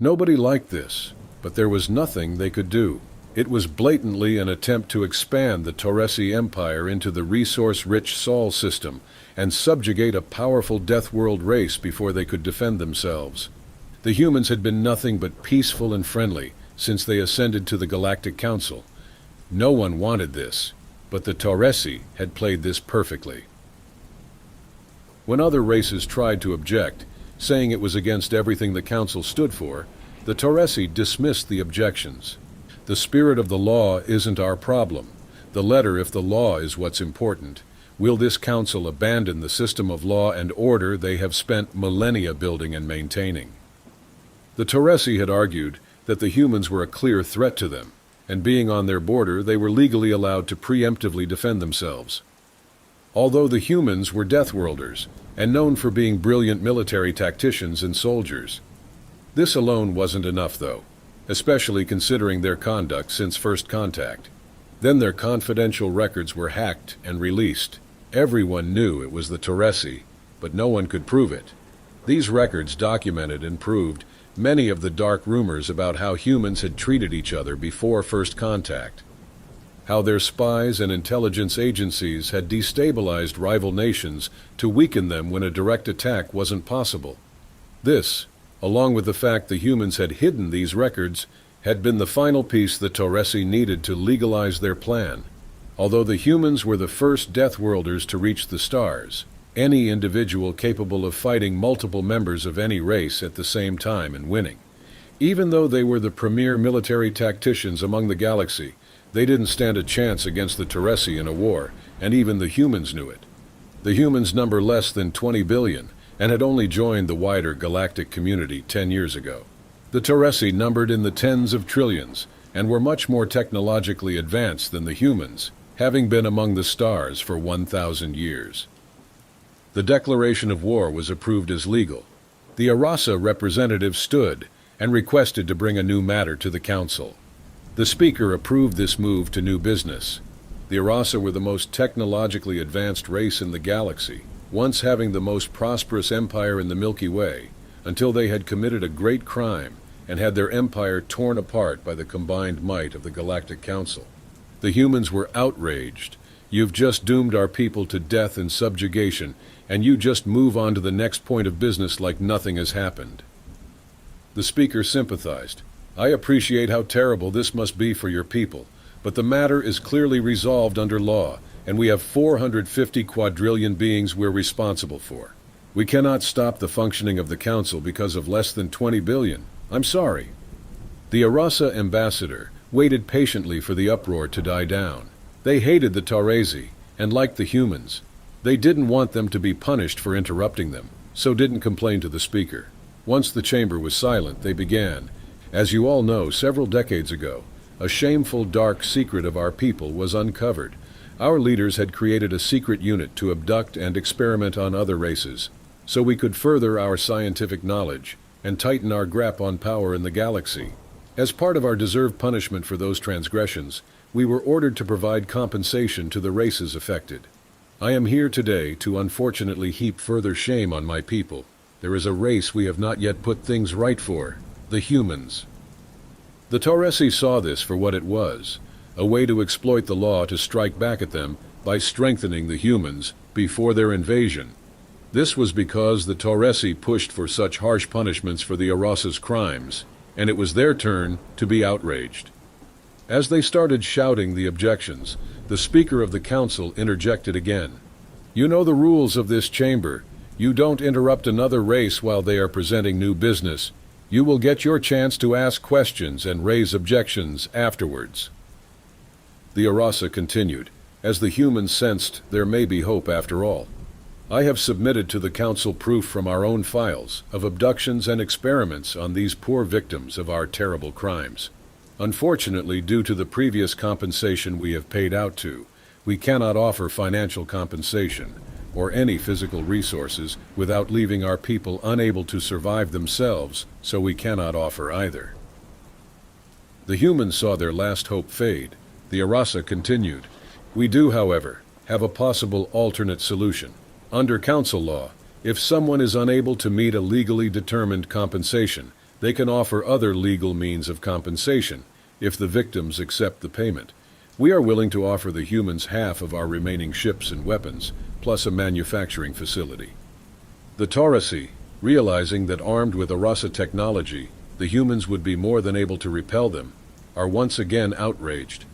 Nobody liked this, but there was nothing they could do. It was blatantly an attempt to expand the Tauresi Empire into the resource-rich Sol system and subjugate a powerful Death World race before they could defend themselves. The humans had been nothing but peaceful and friendly since they ascended to the Galactic Council. No one wanted this, but the Tauresi had played this perfectly. When other races tried to object, saying it was against everything the Council stood for, the Tauresi dismissed the objections. The spirit of the law isn't our problem. The letter, if the law is what's important. Will this Council abandon the system of law and order they have spent millennia building and maintaining? The Tauresi had argued that the humans were a clear threat to them, and being on their border, they were legally allowed to preemptively defend themselves. Although the humans were Deathworlders, and known for being brilliant military tacticians and soldiers. This alone wasn't enough, though, especially considering their conduct since first contact. Then their confidential records were hacked and released. Everyone knew it was the Tauresi, but no one could prove it. These records documented and proved many of the dark rumors about how humans had treated each other before first contact. How their spies and intelligence agencies had destabilized rival nations to weaken them when a direct attack wasn't possible. This, along with the fact the humans had hidden these records, had been the final piece the Tauresi needed to legalize their plan. Although the humans were the first Deathworlders to reach the stars, any individual capable of fighting multiple members of any race at the same time and winning. Even though they were the premier military tacticians among the galaxy, they didn't stand a chance against the Tauresi in a war, and even the humans knew it. The humans number less than 20 billion, and had only joined the wider galactic community 10 years ago. The Tauresi numbered in the tens of trillions, and were much more technologically advanced than the humans, having been among the stars for 1,000 years. The declaration of war was approved as legal. The Arasa representative stood and requested to bring a new matter to the council. The speaker approved this move to new business. The Arasa were the most technologically advanced race in the galaxy, once having the most prosperous empire in the Milky Way, until they had committed a great crime and had their empire torn apart by the combined might of the Galactic Council. The humans were outraged. You've just doomed our people to death and subjugation, and you just move on to the next point of business like nothing has happened. The speaker sympathized. I appreciate how terrible this must be for your people, but the matter is clearly resolved under law, and we have 450 quadrillion beings we're responsible for. We cannot stop the functioning of the Council because of less than 20 billion. I'm sorry. The Arasa ambassador waited patiently for the uproar to die down. They hated the Tauresi, and liked the humans. They didn't want them to be punished for interrupting them, so didn't complain to the speaker. Once the chamber was silent, they began. As you all know, several decades ago, a shameful dark secret of our people was uncovered. Our leaders had created a secret unit to abduct and experiment on other races, so we could further our scientific knowledge and tighten our grip on power in the galaxy. As part of our deserved punishment for those transgressions, we were ordered to provide compensation to the races affected. I am here today to unfortunately heap further shame on my people. There is a race we have not yet put things right for, the humans. The Tauresi saw this for what it was, a way to exploit the law to strike back at them by strengthening the humans before their invasion. This was because the Tauresi pushed for such harsh punishments for the Arasa's crimes, and it was their turn to be outraged. As they started shouting the objections, the Speaker of the Council interjected again. You know the rules of this chamber. You don't interrupt another race while they are presenting new business. You will get your chance to ask questions and raise objections afterwards. The Arasa continued, as the humans sensed there may be hope after all. I have submitted to the Council proof from our own files of abductions and experiments on these poor victims of our terrible crimes. Unfortunately, due to the previous compensation we have paid out to, we cannot offer financial compensation or any physical resources without leaving our people unable to survive themselves, so we cannot offer either. The humans saw their last hope fade. The Arasa continued. We do, however, have a possible alternate solution. Under council law, if someone is unable to meet a legally determined compensation, They can offer other legal means of compensation if the victims accept the payment. We are willing to offer the humans half of our remaining ships and weapons, plus a manufacturing facility. The Taurasi, realizing that armed with Arasa technology, the humans would be more than able to repel them, are once again outraged.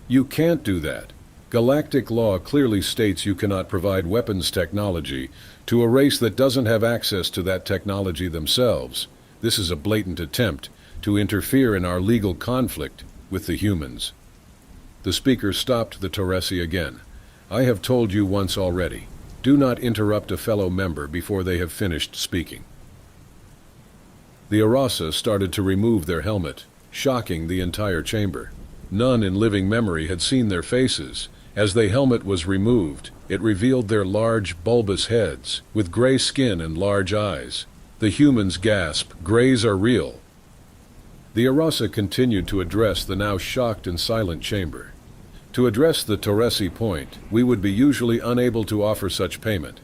You can't do that. Galactic law clearly states you cannot provide weapons technology to a race that doesn't have access to that technology themselves. This is a blatant attempt to interfere in our legal conflict with the humans. The speaker stopped the Taurasi again. I have told you once already. Do not interrupt a fellow member before they have finished speaking. The Arasa started to remove their helmet, shocking the entire chamber. None in living memory had seen their faces. As the helmet was removed, it revealed their large, bulbous heads, with gray skin and large eyes. The humans gasped, "Grays are real." The Arasa continued to address the now shocked and silent chamber. To address the Taurasi point, we would be usually unable to offer such payment.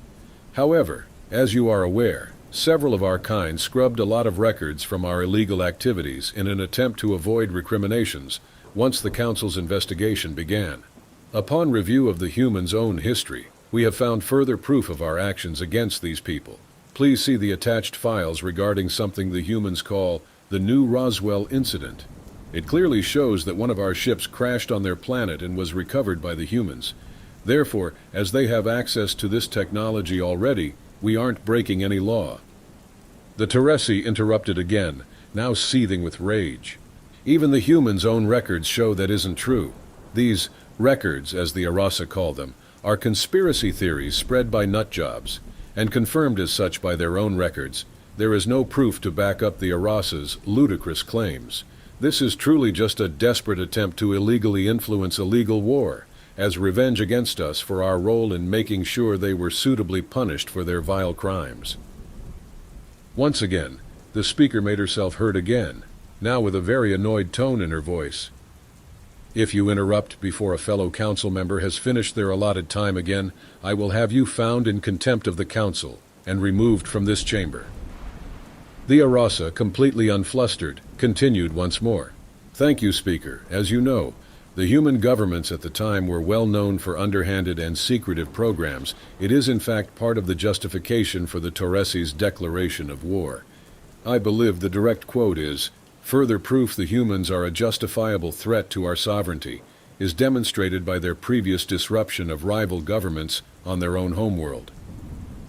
However, as you are aware, several of our kind scrubbed a lot of records from our illegal activities in an attempt to avoid recriminations once the Council's investigation began. Upon review of the humans' own history, we have found further proof of our actions against these people. Please see the attached files regarding something the humans call the New Roswell Incident. It clearly shows that one of our ships crashed on their planet and was recovered by the humans. Therefore, as they have access to this technology already, we aren't breaking any law. The Taurasi interrupted again, now seething with rage. Even the humans' own records show that isn't true. These records, as the Arasa call them, are conspiracy theories spread by nutjobs, and confirmed as such by their own records. There is no proof to back up the Arasa's ludicrous claims. This is truly just a desperate attempt to illegally influence a legal war, as revenge against us for our role in making sure they were suitably punished for their vile crimes. Once again, the speaker made herself heard again, now with a very annoyed tone in her voice. If you interrupt before a fellow council member has finished their allotted time again, I will have you found in contempt of the council and removed from this chamber. The Arasa, completely unflustered, continued once more. Thank you, Speaker. As you know, the human governments at the time were well known for underhanded and secretive programs. It is in fact part of the justification for the Taurasi's declaration of war. I believe the direct quote is, "Further proof the humans are a justifiable threat to our sovereignty is demonstrated by their previous disruption of rival governments on their own homeworld."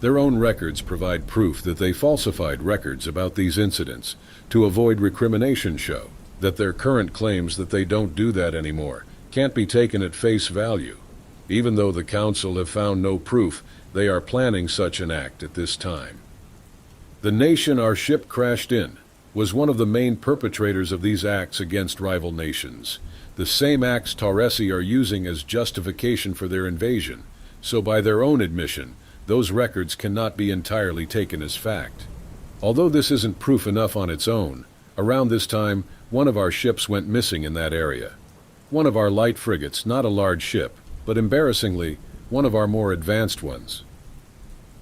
Their own records provide proof that they falsified records about these incidents to avoid recrimination show that their current claims that they don't do that anymore can't be taken at face value. Even though the Council have found no proof, they are planning such an act at this time. The nation our ship crashed in was one of the main perpetrators of these acts against rival nations. The same acts Taurasi are using as justification for their invasion, so by their own admission, those records cannot be entirely taken as fact. Although this isn't proof enough on its own, around this time, one of our ships went missing in that area. One of our light frigates, not a large ship, but embarrassingly, one of our more advanced ones.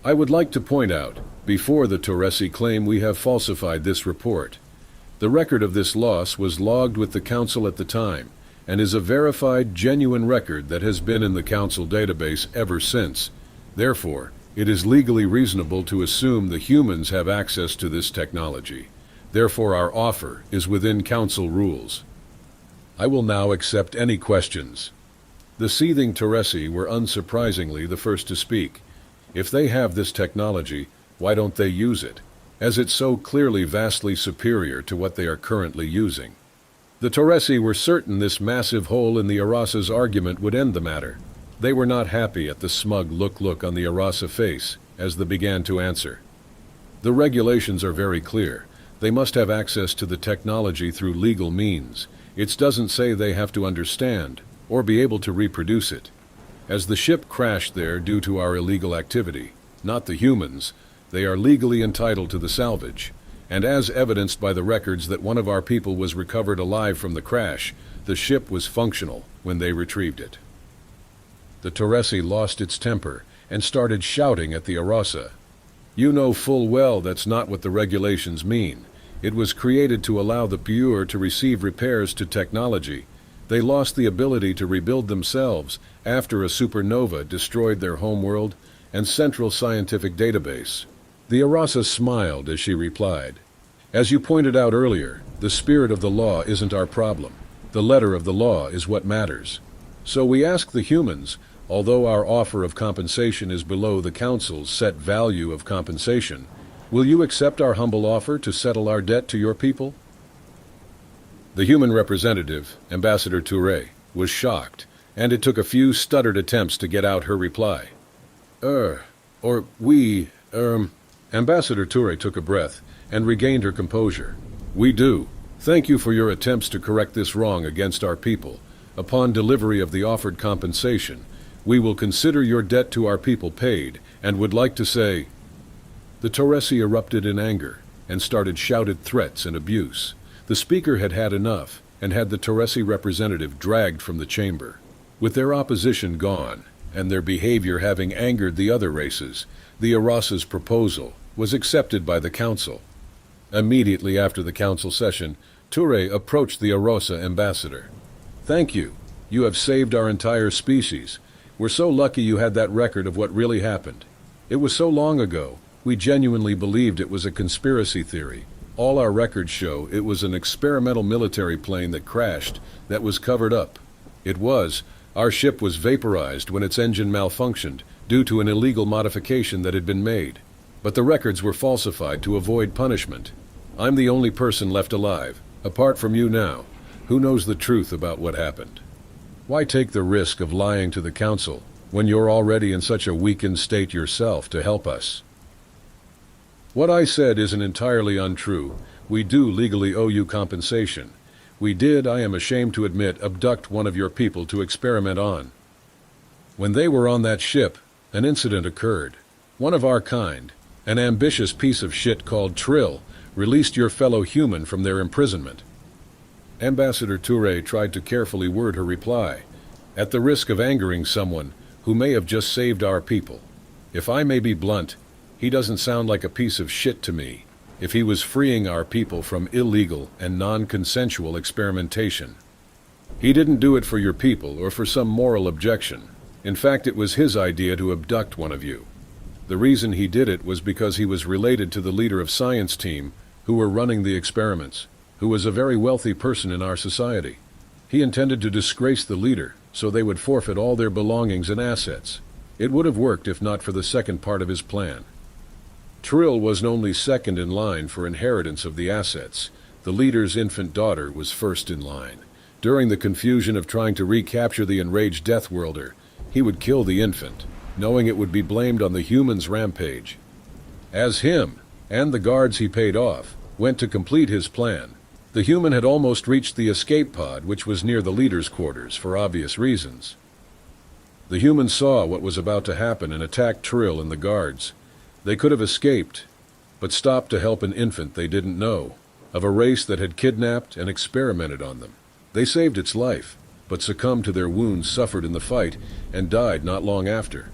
I would like to point out, before the Taurasi claim we have falsified this report, the record of this loss was logged with the Council at the time, and is a verified, genuine record that has been in the Council database ever since. Therefore, it is legally reasonable to assume the humans have access to this technology. Therefore, our offer is within Council rules. I will now accept any questions. The seething Taurasi were unsurprisingly the first to speak. If they have this technology, why don't they use it, as it's so clearly vastly superior to what they are currently using? The Taurasi were certain this massive hole in the Arasa's argument would end the matter. They were not happy at the smug look on the Arasa face as they began to answer. The regulations are very clear. They must have access to the technology through legal means. It doesn't say they have to understand or be able to reproduce it. As the ship crashed there due to our illegal activity, not the humans, they are legally entitled to the salvage. And as evidenced by the records that one of our people was recovered alive from the crash, the ship was functional when they retrieved it. The Taurasi lost its temper and started shouting at the Arasa. You know full well that's not what the regulations mean. It was created to allow the pure to receive repairs to technology. They lost the ability to rebuild themselves after a supernova destroyed their homeworld and central scientific database. The Arasa smiled as she replied, "As you pointed out earlier, the spirit of the law isn't our problem. The letter of the law is what matters. So we ask the humans, although our offer of compensation is below the Council's set value of compensation, will you accept our humble offer to settle our debt to your people?" The human representative, Ambassador Touré, was shocked, and it took a few stuttered attempts to get out her reply. Ambassador Touré took a breath and regained her composure. "We do. Thank you for your attempts to correct this wrong against our people. Upon delivery of the offered compensation, we will consider your debt to our people paid, and would like to say—" The Torresi erupted in anger and started shouted threats and abuse. The speaker had had enough and had the Torresi representative dragged from the chamber. With their opposition gone and their behavior having angered the other races, the Arasa's proposal was accepted by the council. Immediately after the council session, Touré approached the Arasa ambassador. "Thank you. You have saved our entire species. We're so lucky you had that record of what really happened. It was so long ago, we genuinely believed it was a conspiracy theory. All our records show it was an experimental military plane that crashed, that was covered up. Our ship was vaporized when its engine malfunctioned due to an illegal modification that had been made. But the records were falsified to avoid punishment. I'm the only person left alive, apart from you now, who knows the truth about what happened. Why take the risk of lying to the council when you're already in such a weakened state yourself to help us?" "What I said isn't entirely untrue. We do legally owe you compensation. We did, I am ashamed to admit, abduct one of your people to experiment on. When they were on that ship, an incident occurred. One of our kind, an ambitious piece of shit called Trill, released your fellow human from their imprisonment." Ambassador Touré tried to carefully word her reply, at the risk of angering someone who may have just saved our people. If I may be blunt, he doesn't sound like a piece of shit to me, if he was freeing our people from illegal and non-consensual experimentation. He didn't do it for your people or for some moral objection. In fact, it was his idea to abduct one of you. The reason he did it was because he was related to the leader of science team who were running the experiments, who was a very wealthy person in our society. He intended to disgrace the leader so they would forfeit all their belongings and assets. It would have worked if not for the second part of his plan. Trill was only second in line for inheritance of the assets. The leader's infant daughter was first in line. During the confusion of trying to recapture the enraged Death Worlder, he would kill the infant, knowing it would be blamed on the human's rampage. As him, and the guards he paid off, went to complete his plan, the human had almost reached the escape pod, which was near the leader's quarters for obvious reasons. The human saw what was about to happen and attacked Trill and the guards. They could have escaped, but stopped to help an infant they didn't know, of a race that had kidnapped and experimented on them. They saved its life, but succumbed to their wounds suffered in the fight and died not long after.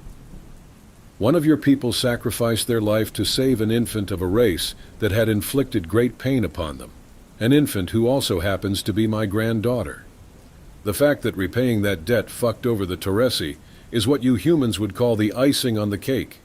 One of your people sacrificed their life to save an infant of a race that had inflicted great pain upon them, an infant who also happens to be my granddaughter. The fact that repaying that debt fucked over the Torresi is what you humans would call the icing on the cake.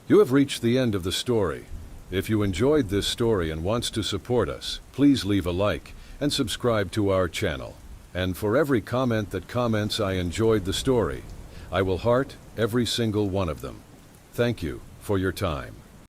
You have reached the end of the story. If you enjoyed this story and wants to support us, please leave a like and subscribe to our channel. And for every comment that comments I enjoyed the story, I will heart every single one of them. Thank you for your time.